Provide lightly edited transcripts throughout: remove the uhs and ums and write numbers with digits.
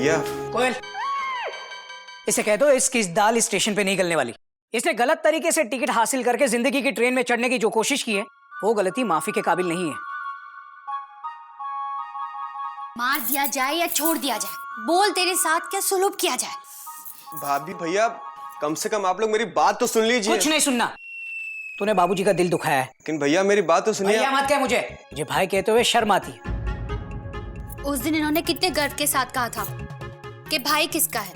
भैया। कोयल, इसे कह दो इसकी दाल स्टेशन पे नहीं गलने वाली। इसने गलत तरीके से टिकट हासिल करके जिंदगी की ट्रेन में चढ़ने की जो कोशिश की है वो गलती माफी के काबिल नहीं है। मार दिया जाए या छोड़ दिया जाए, बोल तेरे साथ क्या सुलूक किया जाए। भाभी भैया, कम से कम आप लोग मेरी बात तो सुन लीजिए। कुछ नहीं सुनना, तूने बाबूजी का दिल दुखाया है। लेकिन भैया मेरी बात तो सुनिए। भैया मत कह मुझे भाई कहते हुए शर्म आती है। उस दिन इन्होंने कितने गर्व के साथ कहा था कि भाई किसका है।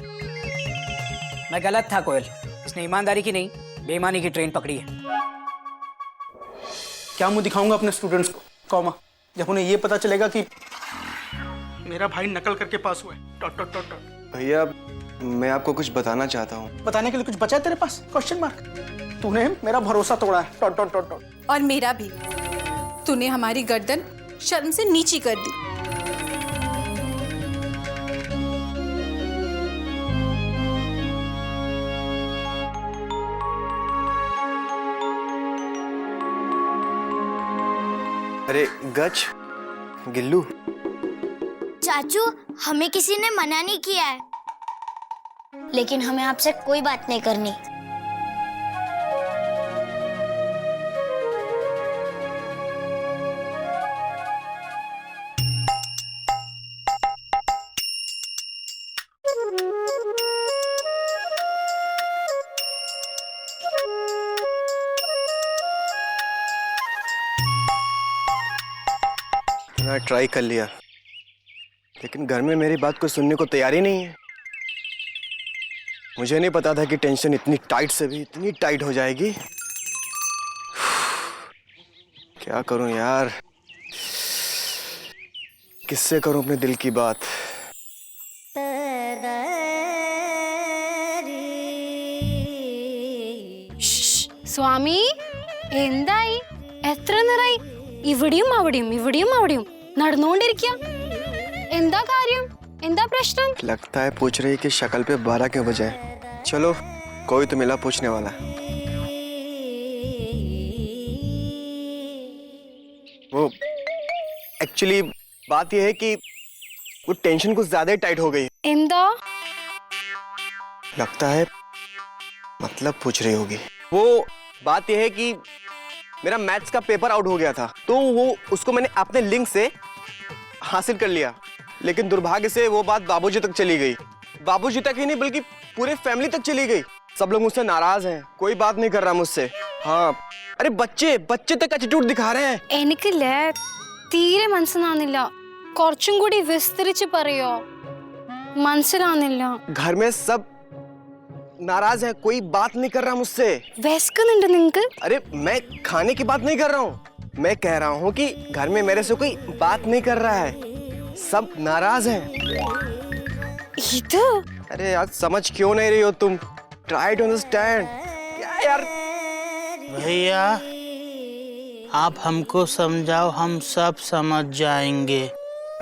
मैं गलत था कोयल, इसने ईमानदारी की नहीं बेईमानी की ट्रेन पकड़ी है। क्या मुंह दिखाऊंगा अपने स्टूडेंट्स को कौमा, जब उन्हें ये पता चलेगा कि मेरा भाई नकल करके पास हुआ है। Dot dot dot dot. भैया मैं आपको कुछ बताना चाहता हूँ। बताने के लिए कुछ बचा है तेरे पास? Question mark. तूने मेरा भरोसा तोड़ा है। Dot dot dot dot. और मेरा भी। तूने हमारी गर्दन शर्म से नीची कर दी। अरे गच, गिल्लू। चाचू, हमें किसी ने मना नहीं किया है, लेकिन हमें आपसे कोई बात नहीं करनी। मैं ट्राई कर लिया, लेकिन घर में मेरी बात को सुनने को तैयार ही नहीं है। मुझे नहीं पता था कि टेंशन इतनी टाइट से भी इतनी टाइट हो जाएगी। क्या करूं यार, किससे करूं अपने दिल की बात। സ്വാമി എന്തായി? എത്ര നേരായി ഇവിടെയും അവിടെയും നടന്നുകൊണ്ടിരിക്കുക? എന്താ കാര്യം? എന്താ प्रश्न? लगता है पूछ रही कि शक्ल पे 12 क्यों बजे। चलो कोई तो मिला पूछने वाला। वो एक्चुअली बात यह है कि वो टेंशन कुछ ज्यादा ही टाइट हो गई। എന്താ? लगता है मतलब पूछ रही होगी। वो बात यह है कि मेरा मैथ्स का पेपर आउट हो गया था, तो वो उसको मैंने अपने लिंक से हासिल कर लिया, लेकिन दुर्भाग्य से वो बात बाबूजी तक चली गई। बाबूजी तक ही नहीं बल्कि पूरे फैमिली तक चली गई। सब लोग मुझसे नाराज हैं, कोई बात नहीं कर रहा मुझसे। हाँ, अरे बच्चे तक एटीट्यूड दिखा रहे हैं। എനിക്കില്ലേ തീരെ മനസ്സിലാവുന്നില്ല. കുറച്ചും കൂടി വിസ്തരിച്ച് പറയോ? മനസ്സിലാവുന്നില്ല. घर में सब नाराज है, कोई बात नहीं कर रहा मुझसे। വിശക്കുന്നുണ്ട് നിങ്ങൾക്ക്? अरे मैं खाने की बात नहीं कर रहा हूँ, मैं कह रहा हूँ कि घर में मेरे से कोई बात नहीं कर रहा है, सब नाराज हैं। ഇത് अरे यार समझ क्यों नहीं रही हो तुम? Try to understand. क्या यार? भैया आप हमको समझाओ, हम सब समझ जाएंगे।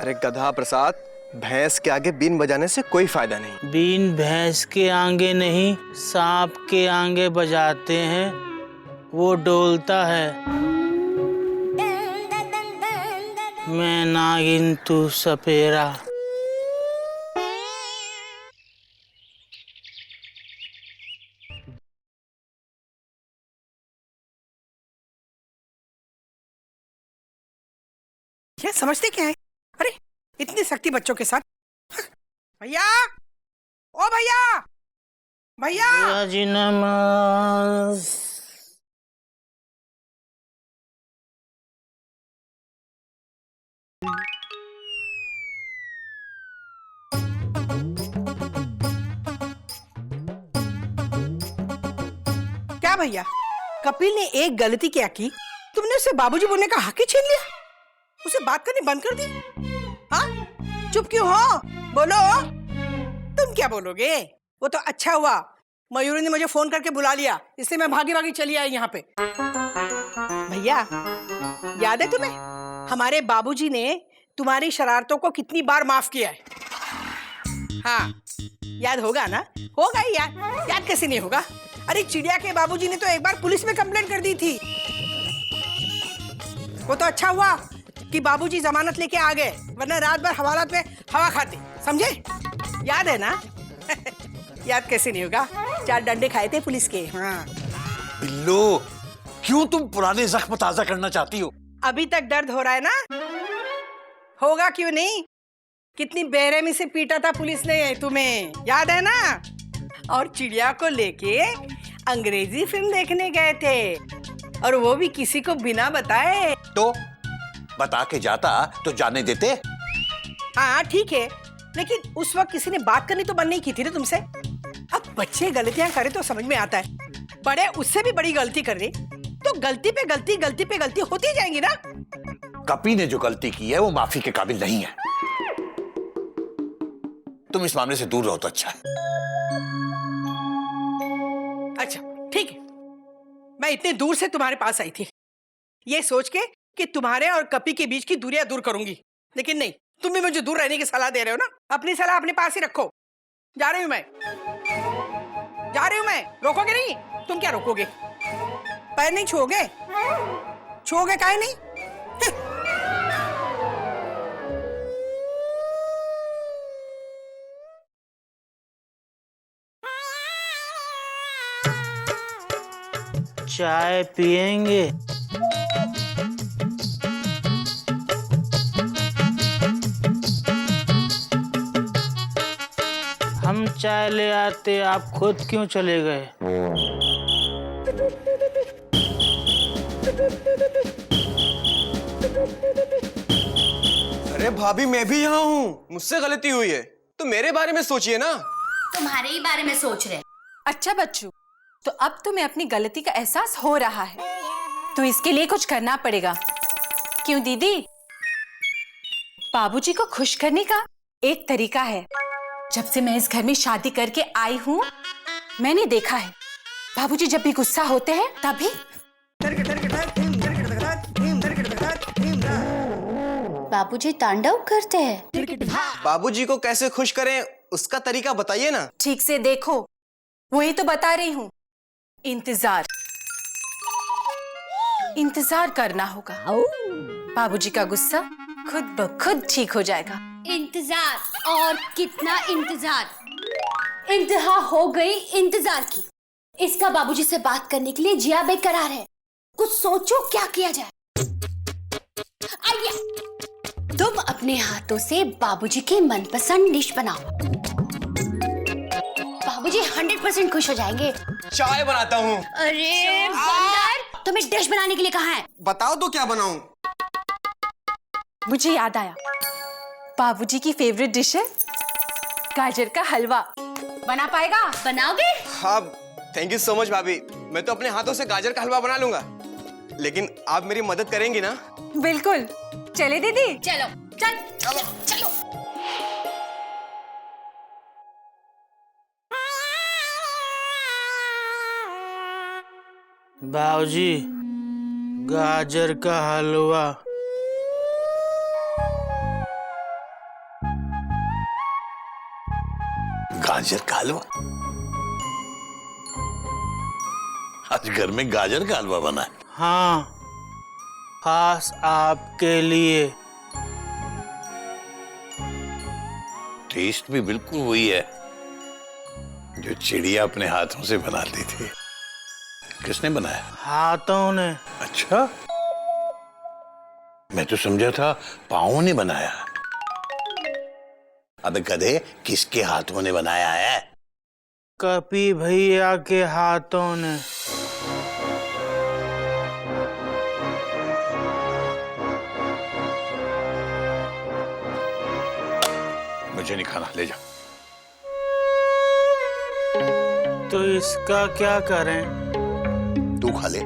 अरे गधा प्रसाद, भैंस के आगे बीन बजाने से कोई फायदा नहीं। बीन भैंस के आगे नहीं, सांप के आगे बजाते हैं, वो डोलता है। मैं नागिन तू सपेरा। ये समझते क्या है? अरे इतनी सख्ती बच्चों के साथ। भैया, ओ भैया, भैया। भैया जी नमस। क्या भैया, कपिल ने एक गलती क्या की, तुमने उसे बाबूजी बोलने का हक ही छीन लिया? उसे बात करनी बंद कर दी? हाँ, चुप क्यों हो? बोलो। तुम क्या बोलोगे? वो तो अच्छा हुआ मयूरी ने मुझे फोन करके बुला लिया, इसलिए मैं भागी भागी चली आई यहाँ पे। भैया, याद है तुम्हें हमारे बाबूजी ने तुम्हारी शरारतों को कितनी बार माफ किया है? हाँ, याद होगा ना? होगा ही यार, याद कैसे नहीं होगा? अरे चिड़िया के बाबूजी ने तो एक बार पुलिस में कंप्लेंट कर दी थी। वो तो अच्छा हुआ कि बाबूजी जमानत लेके आ गए, वरना रात भर हवालात में हवा खाते, समझे? याद है ना? याद कैसे नहीं होगा? 4 डंडे खाए थे पुलिस के। हाँ। बिल्लो, क्यों तुम पुराने जख्म ताजा करना चाहती हो? अभी तक दर्द हो रहा है ना? होगा क्यों नहीं? कितनी बेरहमी से पीटा था पुलिस ने तुम्हें, याद है ना? और चिड़िया को लेके अंग्रेजी फिल्म देखने गए थे, और वो भी किसी को बिना बताए। तो बता के जाता तो जाने देते। हाँ ठीक है, लेकिन उस वक्त किसी ने बात करनी तो बंद नहीं की थी ना तुमसे। अब बच्चे गलतियां करें तो समझ में आता है, बड़े उससे भी बड़ी गलती कर रहे तो गलती पे गलती होती जाएंगी ना। कपी ने जो गलती की है वो माफी के काबिल नहीं है। तुम इस मामले से दूर रहो तो अच्छा है। अच्छा ठीक है, मैं इतने दूर से तुम्हारे पास आई थी ये सोच के कि तुम्हारे और कपी के बीच की दूरियां दूर करूंगी, लेकिन नहीं, तुम भी मुझे दूर रहने की सलाह दे रहे हो ना। अपनी सलाह अपने पास ही रखो। जा रही हूं मैं, रोकोगे नहीं? तुम क्या रोकोगे? पैर नहीं छूओगे काहे नहीं? चाय पिएंगे? हम चाय ले आते, आप खुद क्यों चले गए? अरे भाभी, मैं भी यहाँ हूँ, मुझसे गलती हुई है तो मेरे बारे में सोचिए ना। तुम्हारे ही बारे में सोच रहे। अच्छा बच्चू, तो अब तुम्हें अपनी गलती का एहसास हो रहा है, तो इसके लिए कुछ करना पड़ेगा। क्यों दीदी? बाबूजी को खुश करने का एक तरीका है। जब से मैं इस घर में शादी करके आई हूँ, मैंने देखा है बाबूजी जब भी गुस्सा होते हैं तभी बाबूजी तांडव करते हैं। बाबूजी को कैसे खुश करें उसका तरीका बताइए ना। ठीक से देखो, वही तो बता रही हूँ। इंतजार करना होगा। बाबूजी का गुस्सा खुद ब खुद ठीक हो जाएगा। इंतजार, और कितना इंतजार? इंतहा हो गई इंतजार की। इसका बाबूजी से बात करने के लिए जिया बेकरार है। कुछ सोचो क्या किया जाए। आइडिया, तुम अपने हाथों से बाबूजी की मनपसंद डिश बनाओ। बाबूजी 100% खुश हो जाएंगे। चाय बनाता हूँ। अरे बंदर, तुम्हें डिश बनाने के लिए कहा है? बताओ तो क्या बनाऊं? मुझे याद आया, बाबूजी की फेवरेट डिश है गाजर का हलवा। बना पाएगा? बनाओगे? हाँ, थैंक यू सो मच भाभी। मैं तो अपने हाथों से गाजर का हलवा बना लूंगा, लेकिन आप मेरी मदद करेंगी ना? बिल्कुल। चले दीदी? चलो चलो। बाबूजी, गाजर का हलवा। गाजर का हलवा? आज घर में गाजर का हलवा बना है? हाँ, खास आपके लिए। टेस्ट भी बिल्कुल वही है जो चिड़िया अपने हाथों से बनाती थी। किसने बनाया? हाथों ने। अच्छा, मैं तो समझा था पाँव ने बनाया। अबे गधे, किसके हाथों ने बनाया है? कपी भैया के हाथों ने। मुझे नहीं खाना, ले जा। तो इसका क्या करें? तू खा ले।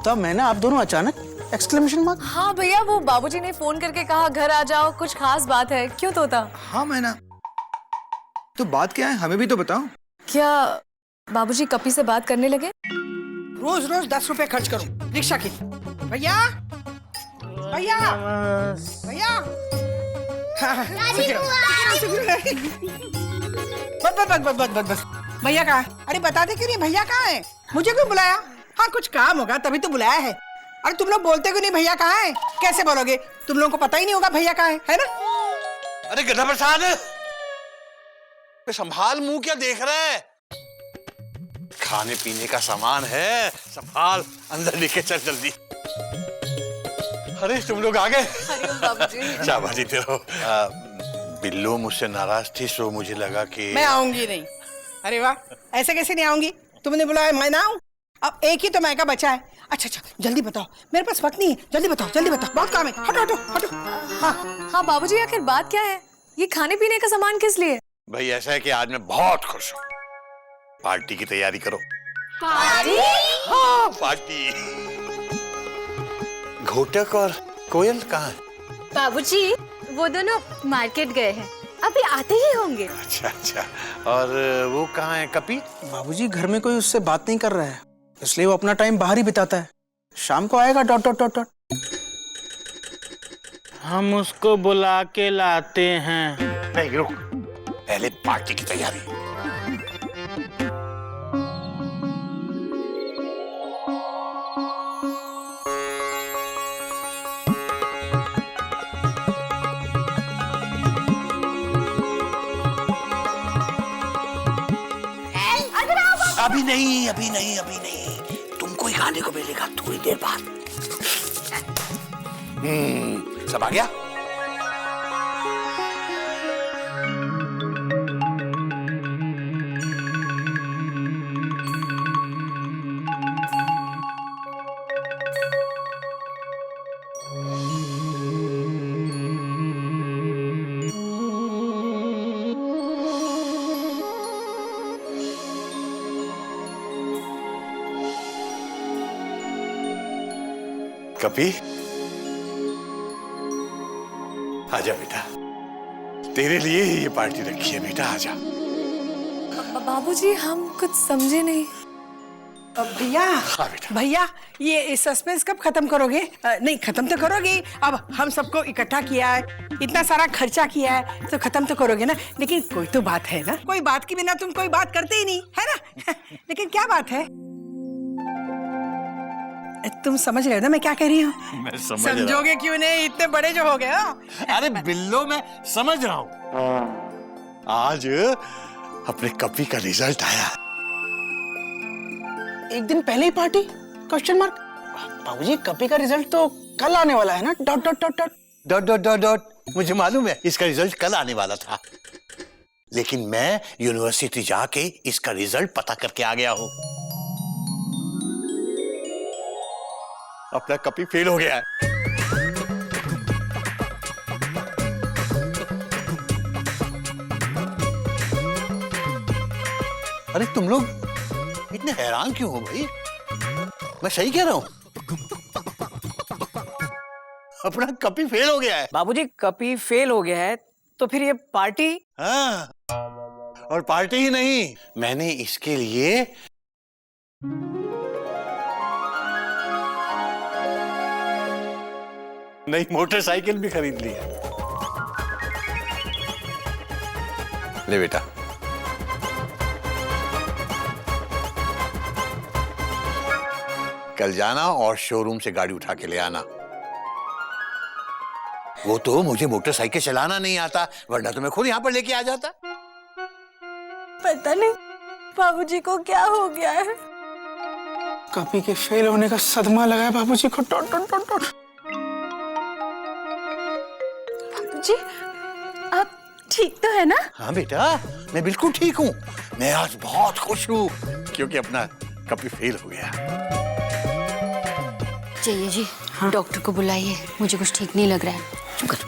तोता मैंने, आप दोनों अचानक एक्सक्लेमेशन मार्क। हाँ भैया, वो बाबूजी ने फोन करके कहा घर आ जाओ, कुछ खास बात है। क्यों तोता? हाँ मैना, तो बात क्या है हमें भी तो बताओ। क्या बाबूजी कपी से बात करने लगे? रोज रोज 10 रुपए खर्च करूं रिक्शा की। भैया भैया भैया, हाँ, बस भैया कहाँ है? अरे बताते क्यों नहीं भैया कहाँ है? मुझे क्यों बुलाया? हाँ कुछ काम होगा तभी तो बुलाया है। अरे तुम लोग बोलते क्यों नहीं भैया कहाँ है? कैसे बोलोगे? तुम लोगों को पता ही नहीं होगा भैया कहाँ है ना? अरे गधा प्रसाद, संभाल, मुंह क्या देख रहा है? खाने पीने का सामान है, संभाल, अंदर लेके चल जल्दी। अरे तुम लोग आ गए। बाबूजी। शाबाशी तेरो। बिल्लो मुझसे नाराज थी, सो मुझे लगा कि मैं आऊंगी नहीं। अरे वाह, ऐसे कैसे नहीं आऊंगी? तुमने बुलाया मैं ना आऊं? अब एक ही तो मैका बचा है। अच्छा जल्दी बताओ, मेरे पास वक्त नहीं है। जल्दी बताओ, बहुत काम है। हटो। हाँ बाबूजी, आखिर बात क्या है? ये खाने पीने का सामान किस लिए? भाई ऐसा है कि आज मैं बहुत खुश हूँ। पार्टी की तैयारी करो। पार्टी? हाँ पार्टी। घोटक और कोयल कहाँ है? बाबूजी वो दोनों मार्केट गए हैं, अभी आते ही होंगे। अच्छा, और वो कहाँ है कपी? बाबूजी घर में कोई उससे बात नहीं कर रहा है, इसलिए वो अपना टाइम बाहर ही बिताता है। शाम को आएगा ... हम उसको बुला के लाते हैं। नहीं रुक, पहले पार्टी की तैयारी। अभी नहीं, तुमको ही खाने को मिलेगा थोड़ी देर बाद। सब आ गया? कपी, आजा बेटा, तेरे लिए ही ये पार्टी रखी है बेटा, आजा। बाबूजी हम कुछ समझे नहीं। भैया, हाँ बेटा। भैया ये सस्पेंस कब खत्म करोगे? नहीं खत्म तो करोगे। अब हम सबको इकट्ठा किया है, इतना सारा खर्चा किया है, तो खत्म तो करोगे ना। लेकिन कोई तो बात है ना, कोई बात के बिना तुम कोई बात करते ही नहीं है ना। लेकिन क्या बात है? तुम समझ रहे हो ना मैं क्या कह रही हूँ? मैं समझ रहा हूँ। समझोगे क्यों नहीं? इतने बड़े जो हो गए हो। अरे बिल्लो, मैं समझ रहा हूँ। आज अपने कपी का रिजल्ट आया। एक दिन पहले ही पार्टी? Question mark. बाबूजी कपी का रिजल्ट तो कल आने वाला है ना? ... मुझे मालूम है इसका रिजल्ट कल आने वाला था, लेकिन मैं यूनिवर्सिटी जाके इसका रिजल्ट पता करके आ गया हूँ। अपना कपी फेल हो गया है। अरे तुम लोग इतने हैरान क्यों हो भाई? मैं सही कह रहा हूं, अपना कपी फेल हो गया है। बाबूजी कपी फेल हो गया है तो फिर ये पार्टी? हाँ, और पार्टी ही नहीं, मैंने इसके लिए नई मोटरसाइकिल भी खरीद ली है। ले बेटा, कल जाना और शोरूम से गाड़ी उठा के ले आना। वो तो मुझे मोटरसाइकिल चलाना नहीं आता, वरना तो मैं खुद यहाँ पर लेके आ जाता। पता नहीं बाबूजी को क्या हो गया है। कपी के फेल होने का सदमा लगा है बाबूजी को। ... जी आप ठीक तो है ना? हाँ बेटा, मैं बिल्कुल ठीक हूँ। मैं आज बहुत खुश हूँ क्योंकि अपना कपी फेल हो गया। चाहिए जी, डॉक्टर को बुलाइए, मुझे कुछ ठीक नहीं लग रहा है। चुप कर।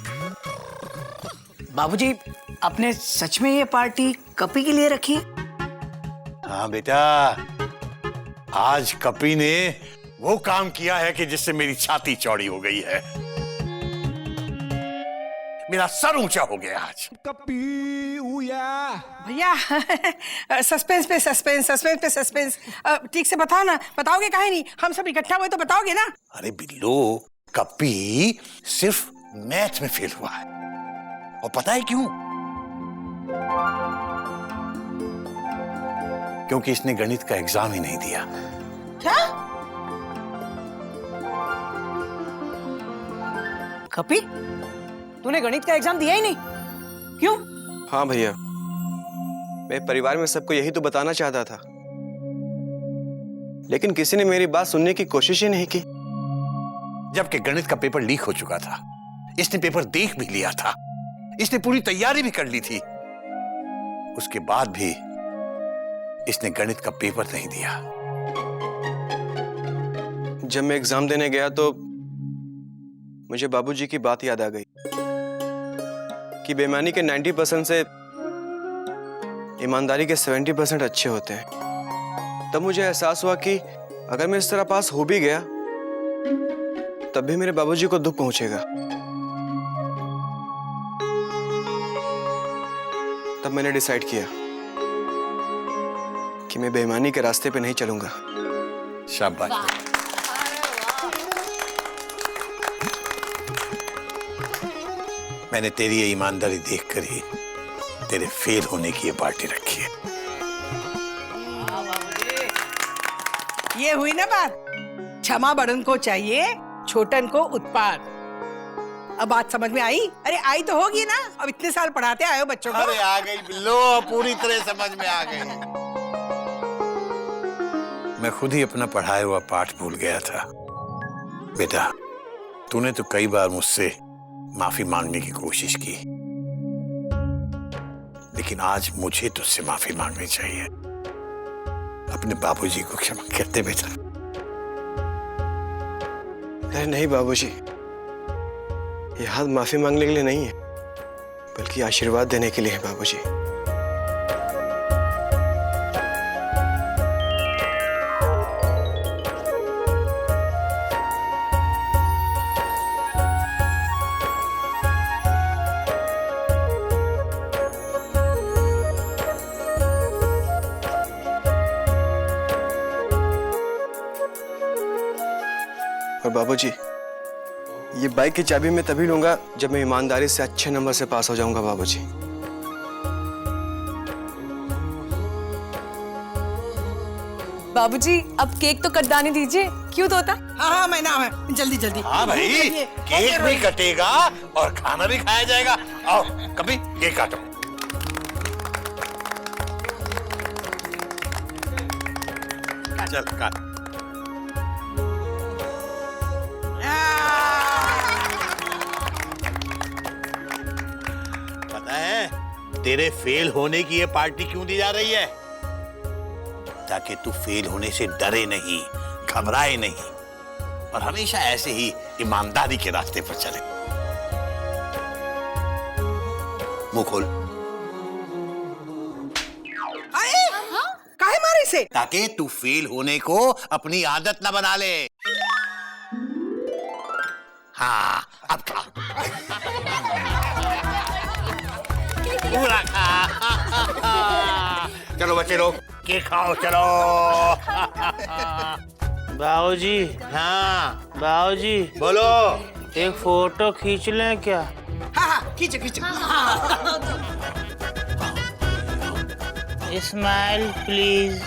बाबूजी आपने सच में ये पार्टी कपी के लिए रखी है? हाँ बेटा, आज कपी ने वो काम किया है कि जिससे मेरी छाती चौड़ी हो गई है, मेरा सर ऊंचा हो गया आज। भैया सस्पेंस पे सस्पेंस, सस्पेंस पे सस्पेंस। ठीक से बताओ ना, बताओगे काहे नहीं? हम सब इकट्ठा हुए तो बताओगे ना? अरे बिल्लो, कप्पी सिर्फ मैथ में फेल हुआ है। और पता है क्यों? क्योंकि इसने गणित का एग्जाम ही नहीं दिया। क्या? कपी, तूने गणित का एग्जाम दिया ही नहीं? क्यों? हाँ भैया, मैं परिवार में सबको यही तो बताना चाहता था, लेकिन किसी ने मेरी बात सुनने की कोशिश ही नहीं की। जबकि गणित का पेपर लीक हो चुका था, इसने पेपर देख भी लिया था, इसने पूरी तैयारी भी कर ली थी, उसके बाद भी इसने गणित का पेपर नहीं दिया। जब मैं एग्जाम देने गया तो मुझे बाबूजी की बात याद आ गई कि बेईमानी के 90% से ईमानदारी के 70% अच्छे होते हैं। तब मुझे एहसास हुआ कि अगर मैं इस तरह पास हो भी गया तब भी मेरे बाबूजी को दुख पहुंचेगा। तब मैंने डिसाइड किया कि मैं बेईमानी के रास्ते पे नहीं चलूंगा। शाबाश। मैंने तेरी ये ईमानदारी देखकर ही तेरे फेल होने की ये पार्टी रखी है। ये हुई ना बात। क्षमा बड़न को चाहिए, छोटन को उत्पाद। अब बात समझ में आई? अरे आई तो होगी ना, अब इतने साल पढ़ाते आए हो बच्चों को। अरे आ गई बिल्लो, पूरी तरह समझ में आ गई। मैं खुद ही अपना पढ़ाया हुआ पाठ भूल गया था। बेटा, तूने तो कई बार मुझसे माफी मांगने की कोशिश की, लेकिन आज मुझे तुझसे माफी मांगनी चाहिए। अपने बाबूजी को क्षमा कर दे बेटा। अरे नहीं बाबूजी, ये हाथ माफी मांगने के लिए नहीं है, बल्कि आशीर्वाद देने के लिए है बाबूजी। और बाबूजी, ये बाइक की चाबी मैं तभी लूंगा जब मैं ईमानदारी से अच्छे नंबर से पास हो जाऊंगा बाबूजी। बाबूजी, अब केक तो कटवाने दीजिए। क्यों तोता? हाँ मैं ना है, जल्दी जल्दी। हाँ भाई, केक भी कटेगा और खाना भी खाया जाएगा। आओ कभी केक काटो। चल काट। पता है तेरे फेल होने की ये पार्टी क्यों दी जा रही है? ताकि तू फेल होने से डरे नहीं, घबराए नहीं, और हमेशा ऐसे ही ईमानदारी के रास्ते पर चले। मुंह खोल। काहे मारे से? ताकि तू फेल होने को अपनी आदत न बना ले। हाँ, अब खा। पूरा खा। चलो बच्चे लोग, केक खाओ चलो। बाबूजी, हाँ बाबूजी, बोलो। एक फोटो खींच लें क्या? हाँ हाँ, खींचो खींचो। Smile please.